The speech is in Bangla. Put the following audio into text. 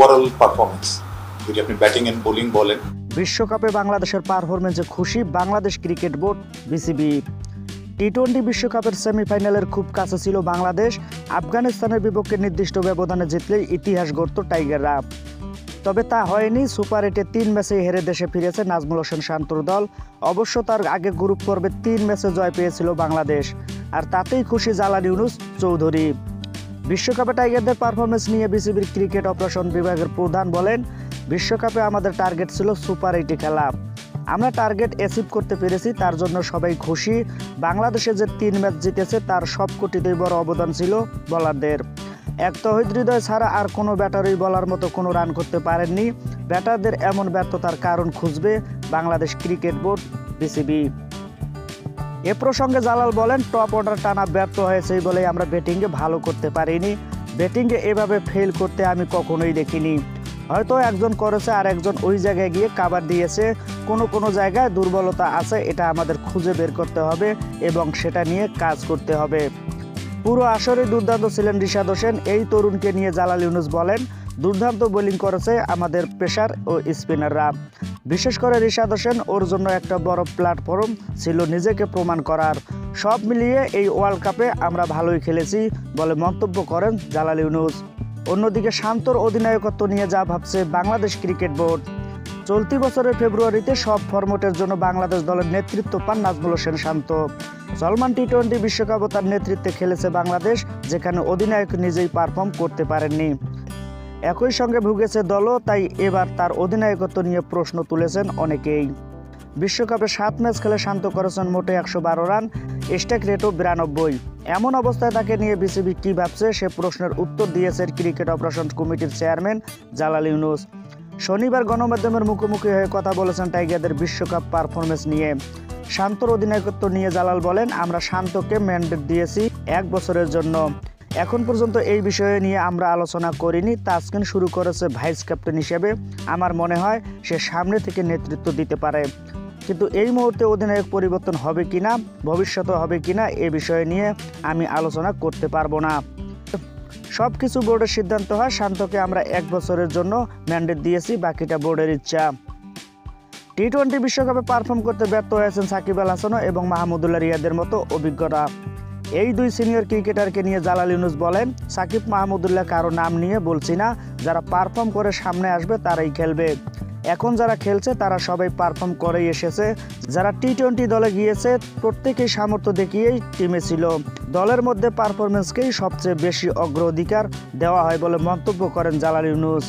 ওভারঅল পারফরমেন্স, যদি আপনি ব্যাটিং এন্ড বোলিং বলেন। বিশ্বকাপে বাংলাদেশের পারফরমেন্সে খুশি বাংলাদেশ ক্রিকেট বোর্ড বিসিবি। টি-20 বিশ্বকাপের সেমিফাইনালের খুব কাছে ছিল বাংলাদেশ। আফগানিস্তানের বিপক্ষে নির্দিষ্ট ব্যবধানে জিতলেই ইতিহাস গড়ত টাইগাররা। তবে তা হয়নি। সুপার 8-এ 3 ম্যাচে হেরে দেশে ফিরেছে নাজমুল হোসেন শান্তর দল। অবশ্য তার আগে গ্রুপ পর্বে 3 ম্যাচে জয় পেয়েছিল বাংলাদেশ, আর তাতেই খুশি জালাল ইউনুস চৌধুরী। বিশ্বকাপে টাইগারদের পারফরমেন্স নিয়ে বিসিবির ক্রিকেট অপারেশন বিভাগের প্রধান বলেন, বিশ্বকাপে আমাদের টার্গেট ছিল সুপার 8-এ খেলা। আমরা টার্গেট অ্যাচিভ করতে পেরেছি, তার জন্য সবাই খুশি। বাংলাদেশে যে 3 ম্যাচ জিতেছে তার সবকটিতেই বড় অবদান ছিল বোলারদের। এক তহিদ হৃদয় ছাড়া আর কোনো ব্যাটারই বলার মতো কোনো রান করতে পারেননি। ব্যাটারদের এমন ব্যর্থতার কারণ খুঁজবে বাংলাদেশ ক্রিকেট বোর্ড বিসিবি। এ প্রসঙ্গে জালাল বলেন, টপ অর্ডার টানা ব্যর্থ হয়েছে বলেই আমরা ব্যাটিংয়ে ভালো করতে পারিনি। ব্যাটিংয়ে এভাবে ফেল করতে আমি কখনোই দেখিনি। হয়তো একজন করেছে আর একজন ওই জায়গায় গিয়ে কাভার দিয়েছে। কোনো জায়গায় দুর্বলতা আছে, এটা আমাদের খুঁজে বের করতে হবে এবং সেটা নিয়ে কাজ করতে হবে। পুরো আসরে দুর্দান্ত ছিলেন রিশাদ হোসেন। এই তরুণকে নিয়ে জালাল ইউনুস বলেন, দুর্দান্ত বোলিং করেছে আমাদের পেসার ও স্পিনাররা। বিশেষ করে রিশাদ হোসেন, ওর জন্য একটা বড় প্ল্যাটফর্ম ছিল নিজেকে প্রমাণ করার। সব মিলিয়ে এই ওয়ার্ল্ড কাপে আমরা ভালোই খেলেছি বলে মন্তব্য করেন জালাল ইউনুস। অন্যদিকে শান্তর অধিনায়কত্ব নিয়ে যা ভাবছে বাংলাদেশ ক্রিকেট বোর্ড। চলতি বছরের ফেব্রুয়ারিতে সব ফরম্যাটের জন্য বাংলাদেশ দলের নেতৃত্ব পান নাজমুল হোসেন শান্ত। চলমান টি-20 বিশ্বকাপও তার নেতৃত্বে খেলেছে বাংলাদেশ, যেখানে অধিনায়ক নিজেই পারফর্ম করতে পারেননি। একই সঙ্গে ভুগেছে দলও, তাই এবার তার অধিনায়কত্ব নিয়ে প্রশ্ন তুলেছেন অনেকেই। বিশ্বকাপে 7 ম্যাচ খেলে শান্ত করেছেন মোটে 112 রান, স্ট্রাইক রেটও 92। এমন অবস্থায় তাকে নিয়ে বিসিবি কী ভাবছে সে প্রশ্নের উত্তর দিয়েছেন ক্রিকেট অপারেশন কমিটির চেয়ারম্যান জালাল ইউনুস। শনিবার গণমাধ্যমের মুখোমুখি হয়ে কথা বলেছেন টাইগারদের বিশ্বকাপ পারফরমেন্স নিয়ে। শান্তর অধিনায়কত্ব নিয়ে জালাল বলেন, আমরা শান্তকে ম্যান্ডেট দিয়েছি 1 বছরের জন্য। এখন পর্যন্ত এই বিষয়ে নিয়ে আমরা আলোচনা করিনি। তাসকিন শুরু করেছে ভাইস ক্যাপ্টেন হিসেবে। আমার মনে হয় সে সামনে থেকে নেতৃত্ব দিতে পারে, কিন্তু এই মুহূর্তে অধিনায়ক পরিবর্তন হবে কিনা, ভবিষ্যতে হবে কিনা এ বিষয়ে নিয়ে আমি আলোচনা করতে পারবো না। সব কিছু বোর্ডের সিদ্ধান্ত হয়। শান্তকে আমরা 1 বছরের জন্য ম্যান্ডেট দিয়েছি, বাকিটা বোর্ডের ইচ্ছা। টি-20 বিশ্বকাপে পারফর্ম করতে ব্যর্থ হয়েছেন সাকিব আল হাসান এবং মাহমুদুল্লাহ রিয়াদের মতো অভিজ্ঞতা। এই 2 সিনিয়র ক্রিকেটারকে নিয়ে জালাল ইউনুস বলেন, সাকিব মাহমুদুল্লাহ কারো নাম নিয়ে বলছি না, যারা পারফর্ম করে সামনে আসবে তারাই খেলবে। এখন যারা খেলছে তারা সবাই পারফর্ম করেই এসেছে। যারা টি-20 দলে গিয়েছে প্রত্যেকেই সামর্থ্য দেখিয়েই টিমে ছিল। দলের মধ্যে পারফরমেন্সকেই সবচেয়ে বেশি অগ্রাধিকার দেওয়া হয় বলে মন্তব্য করেন জালাল ইউনুস।